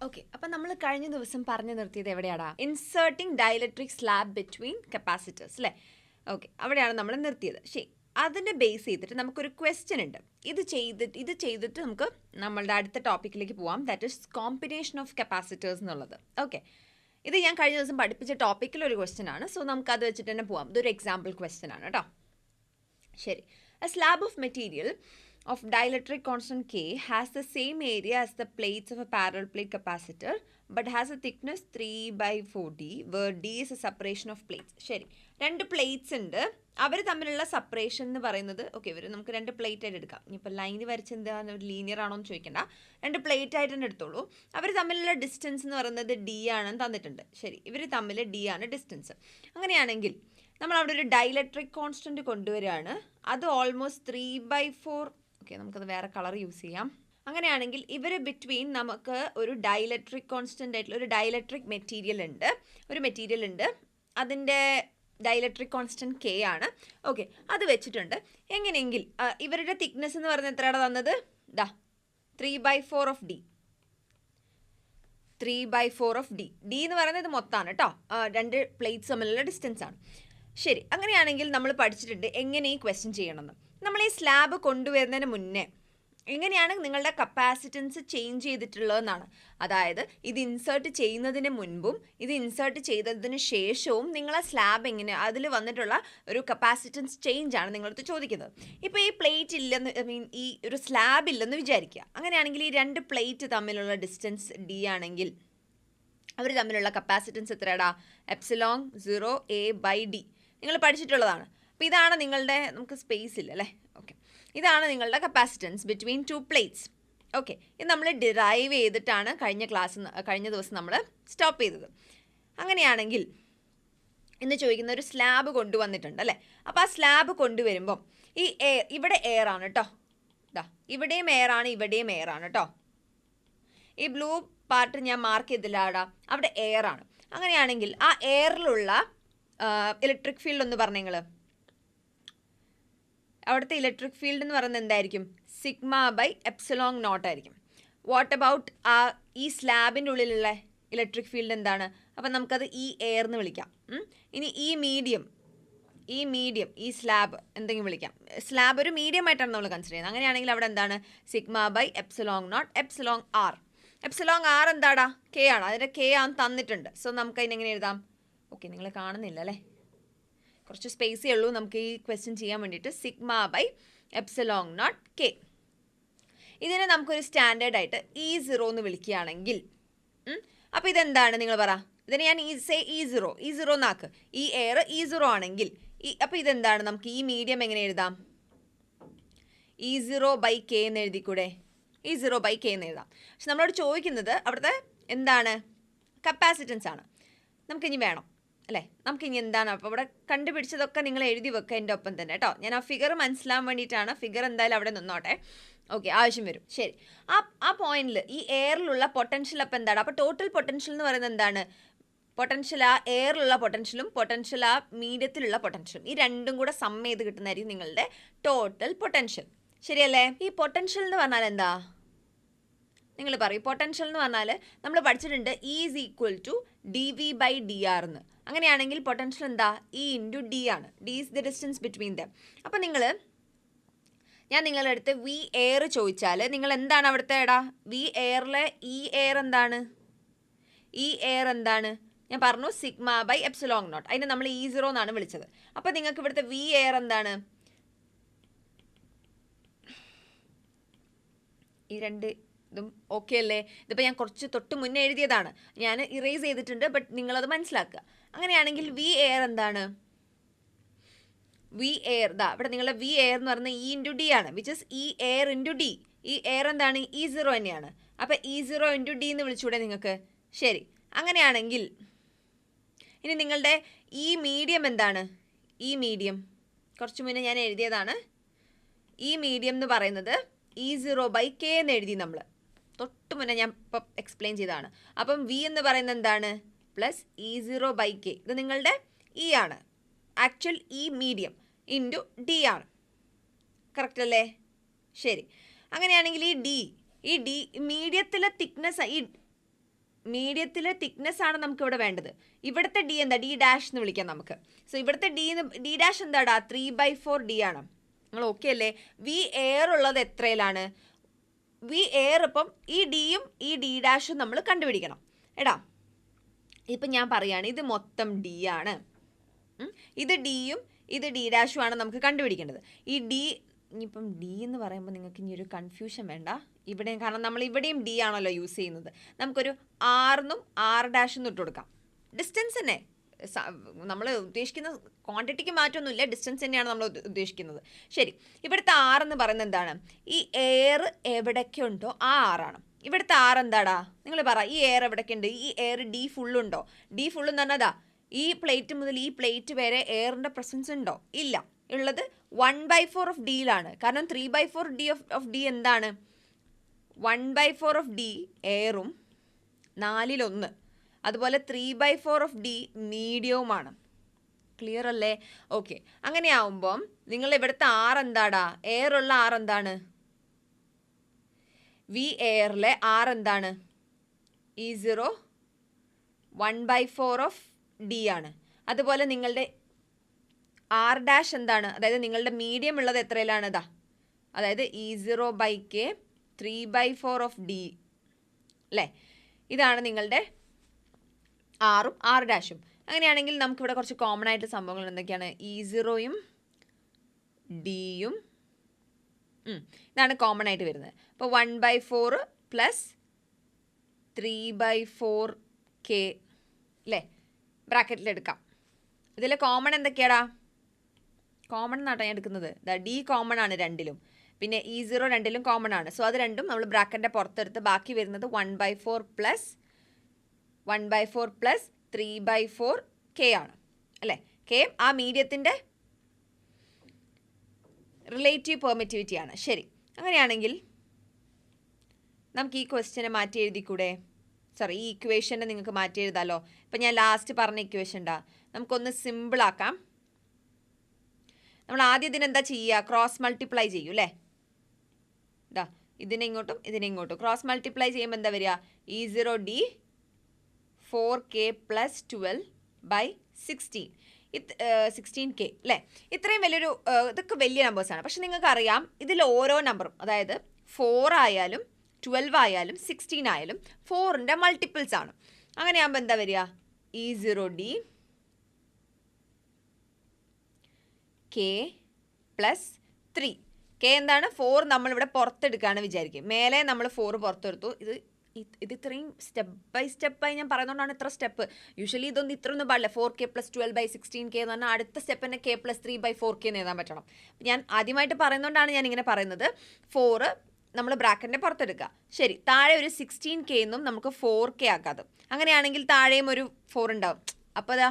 Okay, അപ്പം നമ്മൾ കഴിഞ്ഞ ദിവസം പറഞ്ഞു നിർത്തിയത് എവിടെയാടാ? Inserting dielectric slab between capacitors അല്ലേ? ഓക്കെ, അവിടെയാണ് നമ്മൾ നിർത്തിയത്. ശരി, അതിനെ ബേസ് ചെയ്തിട്ട് നമുക്കൊരു ക്വസ്റ്റ്യൻ ഉണ്ട്. ഇത് ചെയ്തിട്ട് നമുക്ക് നമ്മളുടെ അടുത്ത ടോപ്പിക്കിലേക്ക് പോവാം. That is combination of capacitors എന്നുള്ളത്. ഓക്കെ, ഇത് ഞാൻ കഴിഞ്ഞ ദിവസം പഠിപ്പിച്ച ടോപ്പിക്കിലൊരു ക്വസ്റ്റ്യൻ ആണ്. സോ നമുക്കത് വെച്ചിട്ട് തന്നെ പോവാം. ഇതൊരു എക്സാമ്പിൾ ക്വസ്റ്റ്യൻ ആണ് കേട്ടോ. ശരി, A slab of material of dielectric constant K has the same area as the plates of a parallel plate capacitor but has a thickness 3/4D where D is a separation of plates. ശരി, രണ്ട് plates ഉണ്ട്. അവർ തമ്മിലുള്ള separation എന്ന് പറയുന്നത്, okay, ഇവർ നമുക്ക് രണ്ട് plate ആയിട്ട് എടുക്കാം. ഇനിയിപ്പോൾ ലൈന് വരച്ച് എന്താണ് ലീനിയർ ആണോ എന്ന് ചോദിക്കേണ്ട, രണ്ട് പ്ലേറ്റ് ആയിട്ട് തന്നെ എടുത്തോളൂ. അവർ തമ്മിലുള്ള ഡിസ്റ്റൻസ് എന്ന് പറയുന്നത് D ആണെന്ന് തന്നിട്ടുണ്ട്. ശരി, ഇവർ തമ്മിൽ D ആണ് ഡിസ്റ്റൻസ്. അങ്ങനെയാണെങ്കിൽ നമ്മൾ അവിടെ ഒരു ഡൈലക്ട്രിക് കോൺസ്റ്റൻറ്റ് കൊണ്ടുവരികയാണ്. അത് ഓൾമോസ്റ്റ് 3/4. ഓക്കെ, നമുക്കത് വേറെ കളർ യൂസ് ചെയ്യാം. അങ്ങനെയാണെങ്കിൽ ഇവർ ബിറ്റ്വീൻ നമുക്ക് ഒരു ഡൈലക്ട്രിക് കോൺസ്റ്റൻ്റ് ആയിട്ടുള്ള ഒരു ഡൈലക്ട്രിക് മെറ്റീരിയൽ ഉണ്ട്. അതിൻ്റെ ഡൈലക്ട്രിക് കോൺസ്റ്റൻറ്റ് K ആണ്. ഓക്കെ, അത് വെച്ചിട്ടുണ്ട്. എങ്ങനെയെങ്കിൽ ഇവരുടെ തിക്നെസ് എന്ന് പറയുന്നത് എത്രയാണ് തന്നത്? 3/4 of D. 3/4 of D. D എന്ന് പറയുന്നത് മൊത്തമാണ് കേട്ടോ. രണ്ട് പ്ലേറ്റ്സ് തമ്മിലുള്ള ഡിസ്റ്റൻസ് ആണ്. ശരി, അങ്ങനെയാണെങ്കിൽ നമ്മൾ പഠിച്ചിട്ടുണ്ട് എങ്ങനെ ഈ ക്വസ്റ്റ്യൻ ചെയ്യണമെന്ന്. നമ്മൾ ഈ സ്ലാബ് കൊണ്ടുവരുന്നതിന് മുന്നേ എങ്ങനെയാണ് നിങ്ങളുടെ കപ്പാസിറ്റൻസ് ചേഞ്ച് ചെയ്തിട്ടുള്ളതെന്നാണ്. അതായത് ഇത് ഇൻസേർട്ട് ചെയ്യുന്നതിന് മുൻപും ഇത് ഇൻസേർട്ട് ചെയ്തതിന് ശേഷവും നിങ്ങളെ സ്ലാബ് എങ്ങനെ അതിൽ വന്നിട്ടുള്ള ഒരു കപ്പാസിറ്റൻസ് ചേഞ്ച് ആണ് നിങ്ങളടുത്ത് ചോദിക്കുന്നത്. ഇപ്പോൾ ഈ പ്ലേറ്റ് ഇല്ലെന്ന് ഈ ഒരു സ്ലാബ് ഇല്ലെന്ന് വിചാരിക്കുക. അങ്ങനെയാണെങ്കിൽ ഈ രണ്ട് പ്ലേറ്റ് തമ്മിലുള്ള ഡിസ്റ്റൻസ് D ആണെങ്കിൽ അവർ തമ്മിലുള്ള കപ്പാസിറ്റൻസ് എത്രയാടാ? Epsilon 0A/D. നിങ്ങൾ പഠിച്ചിട്ടുള്ളതാണ്. അപ്പോൾ ഇതാണ് നിങ്ങളുടെ, നമുക്ക് സ്പേസ് ഇല്ല അല്ലേ? ഓക്കെ, ഇതാണ് നിങ്ങളുടെ capacitance between two plates. Okay, ഇത് നമ്മൾ ഡിറൈവ് ചെയ്തിട്ടാണ് കഴിഞ്ഞ ദിവസം നമ്മൾ സ്റ്റോപ്പ് ചെയ്തത്. അങ്ങനെയാണെങ്കിൽ ഇന്ന് ചോദിക്കുന്ന ഒരു സ്ലാബ് കൊണ്ടുവന്നിട്ടുണ്ട് അല്ലേ? അപ്പോൾ ആ സ്ലാബ് കൊണ്ടുവരുമ്പം ഈ ഇവിടെ എയർ ആണ് കേട്ടോ. ഇവിടെയും എയർ ആണ്, ഇവിടെയും എയർ ആണ് കേട്ടോ. ഈ ബ്ലൂ പാർട്ട് ഞാൻ മാർക്ക് ചെയ്തില്ലാടാ, അവിടെ എയർ ആണ്. അങ്ങനെയാണെങ്കിൽ ആ എയറിലുള്ള ഇലക്ട്രിക് ഫീൽഡ് ഒന്ന് പറഞ്ഞു നിങ്ങൾ. അവിടുത്തെ ഇലക്ട്രിക് ഫീൽഡ് എന്ന് പറയുന്നത് എന്തായിരിക്കും? σ/ε0 ആയിരിക്കും. വാട്ട് അബൌട്ട് ഈ സ്ലാബിൻ്റെ ഉള്ളിലുള്ള ഇലക്ട്രിക് ഫീൽഡ് എന്താണ്? അപ്പം നമുക്കത് ഈ എയർ എന്ന് വിളിക്കാം. ഇനി ഈ മീഡിയം ഈ സ്ലാബ് എന്തെങ്കിലും വിളിക്കാം. സ്ലാബ് ഒരു മീഡിയം ആയിട്ടാണ് നമ്മൾ കൺസിഡർ ചെയ്യുന്നത്. അങ്ങനെയാണെങ്കിൽ അവിടെ എന്താണ്? σ/ε0 εr എന്താടാ? K ആണ്. അതിൻ്റെ K ആണ് തന്നിട്ടുണ്ട്. സോ നമുക്ക് അതിനെങ്ങനെ എഴുതാം? ഓക്കെ, നിങ്ങൾ കാണുന്നില്ല അല്ലേ? കുറച്ച് സ്പേസേ ഉള്ളൂ നമുക്ക് ഈ ക്വസ്റ്റ്യൻ ചെയ്യാൻ വേണ്ടിയിട്ട്. σ/ε0 K. ഇതിനെ നമുക്കൊരു സ്റ്റാൻഡേർഡായിട്ട് E0 എന്ന് വിളിക്കുകയാണെങ്കിൽ അപ്പോൾ ഇതെന്താണ് നിങ്ങൾ പറ? ഇതിനെ ഞാൻ E0 എന്നാക്ക്. ഈ എയർ E0 ആണെങ്കിൽ അപ്പോൾ ഇതെന്താണ്? നമുക്ക് ഈ മീഡിയം എങ്ങനെ എഴുതാം? E0/K എന്ന് എഴുതിക്കൂടെ? E0/K എന്ന് എഴുതാം. പക്ഷെ നമ്മളോട് ചോദിക്കുന്നത് അവിടുത്തെ എന്താണ്? കപ്പാസിറ്റൻസ് ആണ്. നമുക്കിനി വേണം അല്ലേ? നമുക്കിനി എന്താണ്? അപ്പോൾ ഇവിടെ കണ്ടുപിടിച്ചതൊക്കെ നിങ്ങൾ എഴുതി വെക്കുക എൻ്റെ ഒപ്പം തന്നെ കേട്ടോ. ഞാൻ ആ ഫിഗർ മനസ്സിലാൻ വേണ്ടിയിട്ടാണ്. ഫിഗർ എന്തായാലും അവിടെ നിന്നോട്ടെ. ഓക്കെ, ആവശ്യം വരും. ശരി, ആ പോയിന്റിൽ ഈ എയറിലുള്ള പൊട്ടൻഷ്യൽ അപ്പം എന്താണ്? അപ്പോൾ ടോട്ടൽ പൊട്ടൻഷ്യൽ എന്ന് പറയുന്നത് എന്താണ്? പൊട്ടൻഷ്യൽ ആ എയറിലുള്ള പൊട്ടൻഷ്യൽ ആ മീഡിയത്തിലുള്ള പൊട്ടൻഷ്യലും, ഈ രണ്ടും കൂടെ സം ചെയ്ത് കിട്ടുന്നതായിരിക്കും നിങ്ങളുടെ ടോട്ടൽ പൊട്ടൻഷ്യൽ. ശരിയല്ലേ? ഈ പൊട്ടൻഷ്യൽ എന്ന് പറഞ്ഞാൽ എന്താ? നിങ്ങൾ പറയും. പൊട്ടൻഷ്യൽ എന്ന് പറഞ്ഞാൽ നമ്മൾ പഠിച്ചിട്ടുണ്ട് E = dV/dr എന്ന്. അങ്ങനെയാണെങ്കിൽ പൊട്ടൻഷ്യൽ എന്താ? E × D ആണ്. D is the distance between them. അപ്പം ഞാൻ നിങ്ങളുടെ അടുത്ത് V എയർ ചോദിച്ചാൽ നിങ്ങൾ എന്താണ് അവിടുത്തെ V എയറിലെ ഈ എയർ എന്താണ്? ഈ എയർ എന്താണ്? ഞാൻ പറഞ്ഞു σ/ε0. അതിനെ നമ്മൾ E0 എന്നാണ് വിളിച്ചത്. അപ്പോൾ നിങ്ങൾക്ക് ഇവിടുത്തെ V എയർ എന്താണ്? ഈ രണ്ട് ഇതും ഓക്കെ അല്ലേ? ഇതിപ്പോൾ ഞാൻ കുറച്ച് തൊട്ട് മുന്നേ എഴുതിയതാണ്, ഞാൻ ഇറേസ് ചെയ്തിട്ടുണ്ട്. ബട്ട് നിങ്ങളത് മനസ്സിലാക്കുക. അങ്ങനെയാണെങ്കിൽ V എയർ എന്താണ്? V എയർ ഇവിടെ നിങ്ങളുടെ V എയർ എന്ന് പറയുന്നത് E × D ആണ്, which is E air × D. ഈ എയർ എന്താണ്? E0 തന്നെയാണ്. അപ്പോൾ E0 × D എന്ന് വിളിച്ചൂടെ നിങ്ങൾക്ക്? ശരി, അങ്ങനെയാണെങ്കിൽ ഇനി നിങ്ങളുടെ ഈ മീഡിയം എന്താണ്? ഈ മീഡിയം കുറച്ച് മുന്നേ ഞാൻ എഴുതിയതാണ്. ഈ മീഡിയം എന്ന് പറയുന്നത് E0/K എന്ന് എഴുതി നമ്മൾ തൊട്ട് മുന്നേ ഞാൻ ഇപ്പം എക്സ്പ്ലെയിൻ ചെയ്തതാണ്. അപ്പം V എന്ന് പറയുന്നത് എന്താണ്? +E0/K. ഇത് നിങ്ങളുടെ E ആണ്. ആക്ച്വൽ ഈ മീഡിയം × D ആണ്. കറക്റ്റ് അല്ലേ? ശരി, അങ്ങനെയാണെങ്കിൽ ഈ D മീഡിയത്തിലെ തിക്നെസ് മീഡിയത്തിലെ തിക്നെസ് ആണ് നമുക്ക് ഇവിടെ വേണ്ടത്. ഇവിടുത്തെ ഡി എന്താ, ഡി ഡാഷ് എന്ന് വിളിക്കാം നമുക്ക്. സോ ഇവിടുത്തെ ഡി ഡാഷ് എന്താടാ, 3/4 ഡി ആണ്. നിങ്ങൾ ഓക്കെ അല്ലേ? വി എയർ ഉള്ളത് എത്രയിലാണ്? വി എയർ ഇപ്പം ഈ ഡിയും ഈ ഡി ഡാഷും നമ്മൾ കണ്ടുപിടിക്കണം. എടാ ഇപ്പം ഞാൻ പറയുകയാണ്, ഇത് മൊത്തം ഡി ആണ്, ഇത് ഡിയും ഇത് ഡി ഡാഷും ആണ് നമുക്ക് കണ്ടുപിടിക്കേണ്ടത്. ഈ ഡി, ഇനിയിപ്പം ഡി എന്ന് പറയുമ്പോൾ നിങ്ങൾക്ക് ഇനി ഒരു കൺഫ്യൂഷൻ വേണ്ട ഇവിടെ, കാരണം നമ്മൾ ഇവിടെയും ഡി ആണല്ലോ യൂസ് ചെയ്യുന്നത്. നമുക്കൊരു ആറെന്നും R' ഇട്ട് കൊടുക്കാം. ഡിസ്റ്റൻസ് തന്നെ നമ്മൾ ഉദ്ദേശിക്കുന്ന ക്വാണ്ടിറ്റിക്ക് മാറ്റമൊന്നുമില്ല, ഡിസ്റ്റൻസ് തന്നെയാണ് നമ്മൾ ഉദ്ദേശിക്കുന്നത്. ശരി, ഇവിടുത്തെ R എന്ന് പറയുന്നത് എന്താണ്? ഈ എയർ എവിടേക്ക് ഉണ്ടോ ആ ആറാണ്. ഇവിടുത്തെ R എന്താടാ, നിങ്ങൾ പറ, ഈ എയർ എവിടേക്ക് ഉണ്ട്? ഈ എയർ ഡി ഫുള്ളുണ്ടോ? ഡി ഫുള്ള് എന്ന് പറഞ്ഞതാ ഈ പ്ലേറ്റ് മുതൽ ഈ പ്ലേറ്റ് വരെ എയറിൻ്റെ പ്രസൻസ് ഉണ്ടോ? ഇല്ല. ഉള്ളത് 1/4 ഓഫ് ഡിയിലാണ്. കാരണം 3/4 ഡി ഓഫ് ഡി എന്താണ്? 1/4 ഓഫ് ഡി എയറും 4/1, അതുപോലെ 3/4 ഓഫ് ഡി മീഡിയവുമാണ്. ക്ലിയർ അല്ലേ? ഓക്കെ, അങ്ങനെയാവുമ്പം നിങ്ങൾ ഇവിടുത്തെ R എന്താടാ, എയർ ഉള്ള R എന്താണ്? വി എയറിലെ R എന്താണ്? E0 1/4 ഓഫ് ഡി ആണ്. അതുപോലെ നിങ്ങളുടെ R' എന്താണ്? അതായത് നിങ്ങളുടെ മീഡിയം ഉള്ളത് എത്രയിലാണ്? ഇതാ, അതായത് E0/K 3/4 ഓഫ് ഡി അല്ലേ? ഇതാണ് നിങ്ങളുടെ ആറും R'. അങ്ങനെയാണെങ്കിൽ നമുക്കിവിടെ കുറച്ച് കോമൺ ആയിട്ട് സംഭവങ്ങൾ എന്തൊക്കെയാണ്? E0യും ഡിയും, ഇതാണ് കോമൺ ആയിട്ട് വരുന്നത്. അപ്പോൾ 1/4 പ്ലസ് 3/4K അല്ലേ, ബ്രാക്കറ്റിലെടുക്കാം. ഇതിൽ കോമൺ എന്തൊക്കെയാടാ? കോമൺ എന്നാണ് ഞാൻ എടുക്കുന്നത്. ഡി കോമൺ ആണ് രണ്ടിലും, പിന്നെ E0 രണ്ടിലും കോമൺ ആണ്. സോ അത് രണ്ടും നമ്മൾ ബ്രാക്കറ്റിൻ്റെ പുറത്തെടുത്ത് ബാക്കി വരുന്നത് 1/4 പ്ലസ് 3/4K ആണ് അല്ലേ? K ആ മീഡിയത്തിൻ്റെ റിലേറ്റീവ് പെർമിറ്റിവിറ്റി ആണ്. ശരി, അങ്ങനെയാണെങ്കിൽ നമുക്ക് ഈ ക്വസ്റ്റ്യനെ മാറ്റി എഴുതിക്കൂടെ? ഈ ഇക്വേഷനെ നിങ്ങൾക്ക് മാറ്റി എഴുതാമല്ലോ. ഇപ്പം ഞാൻ ലാസ്റ്റ് പറഞ്ഞ ഇക്വേഷൻ ഉണ്ടാ, നമുക്കൊന്ന് സിമ്പിളാക്കാം. നമ്മൾ ആദ്യം ഇതിനെന്താ ചെയ്യുക? ക്രോസ് മൾട്ടിപ്ലൈ ചെയ്യൂ അല്ലേ? ഇതാ, ഇതിനെ ഇങ്ങോട്ടും ഇതിനെ ഇങ്ങോട്ടും ക്രോസ് മൾട്ടിപ്ലൈ ചെയ്യുമ്പോൾ എന്താ വരിക? E0D 4K + 12/16 16K അല്ലേ? ഇത്രയും വലിയൊരു ഇതൊക്കെ വലിയ നമ്പേഴ്സാണ്. പക്ഷെ നിങ്ങൾക്കറിയാം ഇതിൽ ഓരോ നമ്പറും, അതായത് 4 ആയാലും 12 ആയാലും 16 ആയാലും 4ൻ്റെ മൾട്ടിപ്പിൾസ് ആണ്. അങ്ങനെയാകുമ്പോൾ എന്താ വരിക? E0D K + 3. K എന്താണ്? 4 നമ്മളിവിടെ പുറത്തെടുക്കുകയാണ് വിചാരിക്കും. മേലെ നമ്മൾ 4 പുറത്തെടുത്തു. ഇത് ഇത്രയും സ്റ്റെപ്പ് ബൈ സ്റ്റെപ്പായി ഞാൻ പറയുന്നതുകൊണ്ടാണ് ഇത്ര സ്റ്റെപ്പ്. യൂഷ്വലി ഇതൊന്നും ഇത്രയൊന്നും പാടില്ല. 4K + 12/16K എന്ന് പറഞ്ഞാൽ അടുത്ത സ്റ്റെപ്പ് തന്നെ K + 3/4K എന്ന് എഴുതാൻ പറ്റണം. ഞാൻ ആദ്യമായിട്ട് പറയുന്നതുകൊണ്ടാണ് ഞാൻ ഇങ്ങനെ പറയുന്നത്. 4 നമ്മൾ ബ്രാക്കറ്റിൻ്റെ പുറത്തെടുക്കുക. ശരി, താഴെ ഒരു 16K എന്നും നമുക്ക് 4K ആക്കാതെ. അങ്ങനെയാണെങ്കിൽ താഴെയും ഒരു 4 ഉണ്ടാവും. അപ്പോൾ അതാ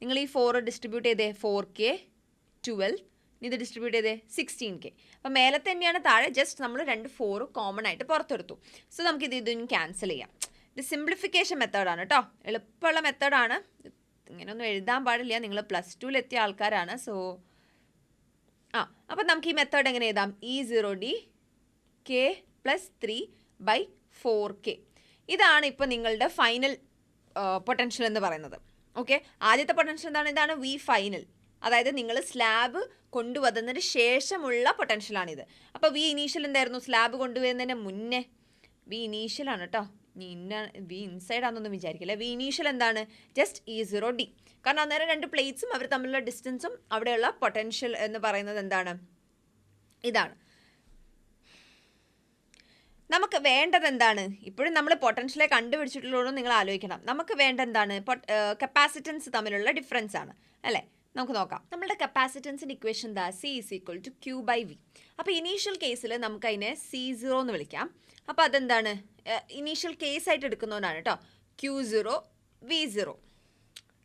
നിങ്ങൾ ഈ 4 ഡിസ്ട്രിബ്യൂട്ട് ചെയ്തേ, 4K 12, ഇത് ഡിസ്ട്രിബ്യൂട്ട് ചെയ്തേ 16K. അപ്പോൾ മേലെ തന്നെയാണ്, താഴെ ജസ്റ്റ് നമ്മൾ 2 4 കോമൺ ആയിട്ട് പുറത്തെടുത്തു. സോ നമുക്കിത് ഇതൊന്നും ക്യാൻസൽ ചെയ്യാം. ഇത് സിംപ്ലിഫിക്കേഷൻ മെത്തേഡാണ് കേട്ടോ, എളുപ്പമുള്ള മെത്തേഡാണ്. ഇങ്ങനെയൊന്നും എഴുതാൻ പാടില്ല, നിങ്ങൾ +2 എത്തിയ ആൾക്കാരാണ്. സോ അപ്പം നമുക്ക് ഈ മെത്തേഡ് എങ്ങനെ എഴുതാം? E0D K + 3/4K. ഇതാണ് ഇപ്പോൾ നിങ്ങളുടെ ഫൈനൽ പൊട്ടൻഷ്യൽ എന്ന് പറയുന്നത്. ഓക്കെ, ആദ്യത്തെ പൊട്ടൻഷ്യൽ എന്താണ്? ഇതാണ് വി ഫൈനൽ, അതായത് നിങ്ങൾ സ്ലാബ് കൊണ്ടുവന്നതിന് ശേഷമുള്ള പൊട്ടൻഷ്യലാണിത്. അപ്പോൾ വി ഇനീഷ്യൽ എന്തായിരുന്നു? സ്ലാബ് കൊണ്ടുവരുന്നതിന് മുന്നേ വി ഇനീഷ്യലാണ് കേട്ടോ, വി ഇൻസൈഡ് ആണെന്നൊന്നും വിചാരിക്കില്ല. വി ഇനീഷ്യൽ എന്താണ്? Just E0D. കാരണം അന്നേരം 2 പ്ലേറ്റ്സും അവർ തമ്മിലുള്ള ഡിസ്റ്റൻസും അവിടെയുള്ള പൊട്ടൻഷ്യൽ എന്ന് പറയുന്നത് എന്താണ്? ഇതാണ്. നമുക്ക് വേണ്ടത് എന്താണ്? ഇപ്പോഴും നമ്മൾ പൊട്ടൻഷ്യലെ കണ്ടുപിടിച്ചിട്ടുള്ളൂ, നിങ്ങൾ ആലോചിക്കണം. നമുക്ക് വേണ്ട എന്താണ്? കപ്പാസിറ്റൻസ് തമ്മിലുള്ള ഡിഫറൻസ് ആണ് അല്ലേ? നമുക്ക് നോക്കാം. നമ്മളുടെ കപ്പാസിറ്റൻസിൻ്റെ ഇക്വേഷൻ എന്താ? C = Q/V. അപ്പോൾ ഇനീഷ്യൽ കേസിൽ നമുക്കതിനെ C0 എന്ന് വിളിക്കാം. അപ്പോൾ അതെന്താണ്? ഇനീഷ്യൽ കേസായിട്ട് എടുക്കുന്നതുകൊണ്ടാണ് കേട്ടോ. Q0 V0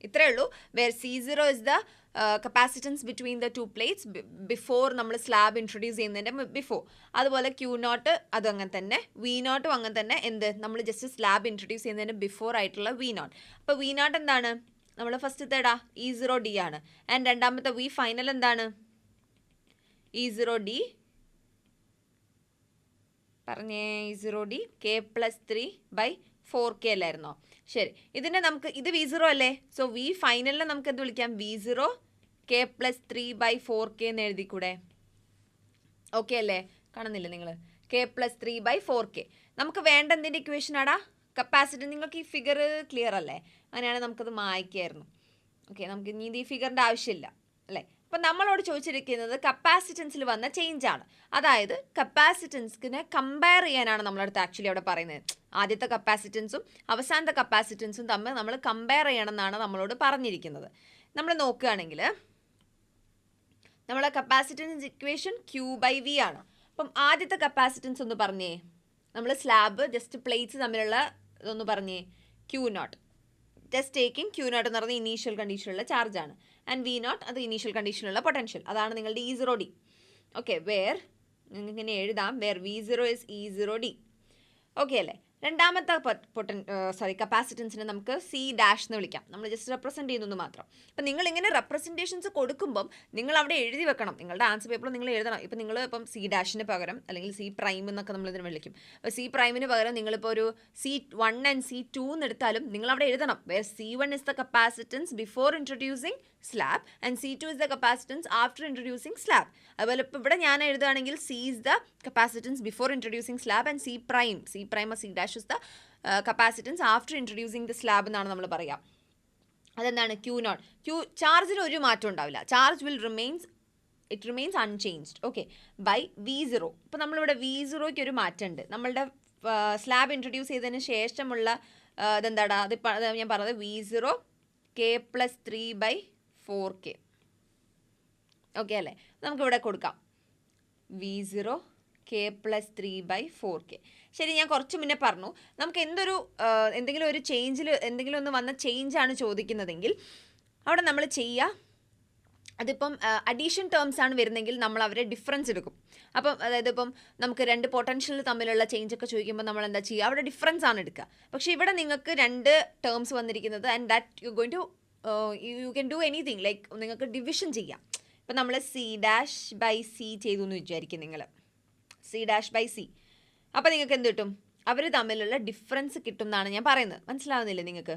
ഇത്രയേ ഉള്ളൂ. Where C0 is the capacitance between the 2 plates before നമ്മൾ സ്ലാബ് ഇൻട്രൊഡ്യൂസ് ചെയ്യുന്നതിൻ്റെ ബിഫോർ. അതുപോലെ Q0 അതും അങ്ങനെ തന്നെ, V0 അങ്ങനെ തന്നെ. എന്ത്? നമ്മൾ ജസ്റ്റ് സ്ലാബ് ഇൻട്രൊഡ്യൂസ് ചെയ്യുന്നതിന് ബിഫോർ ആയിട്ടുള്ള V0. അപ്പോൾ V0 എന്താണ്? നമ്മൾ ഫസ്റ്റത്തെ E0D ആണ്. ആൻഡ് രണ്ടാമത്തെ വി ഫൈനൽ എന്താണ്? E0D പറഞ്ഞേ, E0D K + 3/4 4K അല്ലായിരുന്നോ? ശരി, ഇതിനെ നമുക്ക് ഇത് V0 അല്ലേ? സോ V ഫൈനലിനെ നമുക്ക് എന്ത് വിളിക്കാം? V0 K + 3/4K എന്ന് എഴുതിക്കൂടെ? ഓക്കെ അല്ലേ? കാണുന്നില്ല നിങ്ങൾ? K + 3/4K. നമുക്ക് വേണ്ട എന്തിൻ്റെ ഇക്വേഷൻ ആടാ? കപ്പാസിറ്റി. നിങ്ങൾക്ക് ഈ ഫിഗർ ക്ലിയർ അല്ലേ? അങ്ങനെയാണെങ്കിൽ നമുക്കത് മായ്ക്കായിരുന്നു. ഓക്കെ, നമുക്ക് ഇനി ഈ ഫിഗറിൻ്റെ ആവശ്യമില്ല അല്ലേ? അപ്പം നമ്മളോട് ചോദിച്ചിരിക്കുന്നത് കപ്പാസിറ്റൻസിൽ വന്ന ചേഞ്ച് ആണ്. അതായത് കപ്പാസിറ്റൻസിനെ കമ്പയർ ചെയ്യാനാണ് നമ്മളടുത്ത് ആക്ച്വലി അവിടെ പറയുന്നത്. ആദ്യത്തെ കപ്പാസിറ്റൻസും അവസാനത്തെ കപ്പാസിറ്റൻസും തമ്മിൽ നമ്മൾ കമ്പയർ ചെയ്യണമെന്നാണ് നമ്മളോട് പറഞ്ഞിരിക്കുന്നത്. നമ്മൾ നോക്കുകയാണെങ്കിൽ നമ്മളെ കപ്പാസിറ്റൻസ് ഇക്വേഷൻ Q/V ആണ്. അപ്പം ആദ്യത്തെ കപ്പാസിറ്റൻസ് ഒന്ന് പറഞ്ഞേ. നമ്മൾ സ്ലാബ് ജസ്റ്റ് പ്ലേറ്റ്സ് തമ്മിലുള്ള ഇതൊന്ന് പറഞ്ഞേ. Q0. ജസ്റ്റ് ടേക്കിംഗ് Q0 എന്ന് പറയുന്നത് ഇനീഷ്യൽ കണ്ടീഷനിലുള്ള ചാർജാണ്. ആൻഡ് V0 അത് ഇനീഷ്യൽ കണ്ടീഷനിലുള്ള പൊട്ടൻഷ്യൽ. അതാണ് നിങ്ങളുടെ E0D. ഓക്കെ, വേർ നിങ്ങൾക്ക് ഇങ്ങനെ എഴുതാം. Where V0 is E0D. Okay അല്ലേ? രണ്ടാമത്തെ കപ്പാസിറ്റൻസിനെ നമുക്ക് C' എന്ന് വിളിക്കാം. നമ്മൾ ജസ്റ്റ് റെപ്രസെൻറ്റ് ചെയ്യുന്നത് മാത്രം. അപ്പം നിങ്ങൾ ഇങ്ങനെ റെപ്രസെൻറ്റേഷൻസ് കൊടുക്കുമ്പം നിങ്ങൾ അവിടെ എഴുതി വെക്കണം. നിങ്ങളുടെ ആൻസർ പേപ്പറിൽ നിങ്ങൾ എഴുതണം. ഇപ്പം നിങ്ങൾ ഇപ്പം C' പകരം അല്ലെങ്കിൽ C' എന്നൊക്കെ നമ്മളിതിന് വിളിക്കും. അപ്പോൾ C' പകരം നിങ്ങളിപ്പോൾ ഒരു C1 ആൻഡ് C2 എന്ന് എടുത്താലും നിങ്ങൾ അവിടെ എഴുതണം. Where C1 is the capacitance before introducing slab and C2 is the capacitance after introducing slab. അതുപോലെ ഇപ്പോൾ ഇവിടെ ഞാൻ എഴുതുകയാണെങ്കിൽ C is the capacitance before introducing slab and C' or C' is the capacitance after introducing the slab എന്നാണ് നമ്മൾ പറയുക. അതെന്താണ്? Q0. ചാർജിന് ഒരു മാറ്റം ഉണ്ടാവില്ല. Charge it remains unchanged. Okay, by V0. ഇപ്പോൾ നമ്മളിവിടെ V0യ്ക്ക് ഒരു മാറ്റമുണ്ട്. നമ്മളുടെ സ്ലാബ് ഇൻട്രൊഡ്യൂസ് ചെയ്തതിന് ശേഷമുള്ള ഇതെന്താടാ? അത് ഞാൻ പറഞ്ഞത് V0 K + 3/4K. ഓക്കെ അല്ലേ? നമുക്കിവിടെ കൊടുക്കാം V0 K + 3/4K. ശരി, ഞാൻ കുറച്ച് മുന്നേ പറഞ്ഞു നമുക്ക് എന്തെങ്കിലും ഒരു ചേഞ്ചിൽ എന്തെങ്കിലും ഒന്ന് വന്ന ചേഞ്ചാണ് ചോദിക്കുന്നതെങ്കിൽ അവിടെ നമ്മൾ ചെയ്യുക. അതിപ്പം അഡീഷൻ ടേംസ് ആണ് വരുന്നതെങ്കിൽ നമ്മൾ അവരെ ഡിഫറൻസ് എടുക്കും. അപ്പം അതായത് ഇപ്പം നമുക്ക് രണ്ട് പൊട്ടൻഷ്യൽ തമ്മിലുള്ള ചേഞ്ച് ഒക്കെ ചോദിക്കുമ്പോൾ നമ്മൾ എന്താ ചെയ്യുക? അവിടെ ഡിഫറൻസ് ആണ് എടുക്കുക. പക്ഷേ ഇവിടെ നിങ്ങൾക്ക് രണ്ട് ടേംസ് വന്നിരിക്കുന്നത് and that you can do anything like നിങ്ങൾക്ക് ഡിവിഷൻ ചെയ്യാം. ഇപ്പം നമ്മൾ C'/C ചെയ്തു എന്ന് വിചാരിക്കും നിങ്ങൾ. C'/C. അപ്പോൾ നിങ്ങൾക്ക് എന്ത് കിട്ടും? അവർ തമ്മിലുള്ള ഡിഫറൻസ് കിട്ടും എന്നാണ് ഞാൻ പറയുന്നത്. മനസ്സിലാവുന്നില്ലേ നിങ്ങൾക്ക്?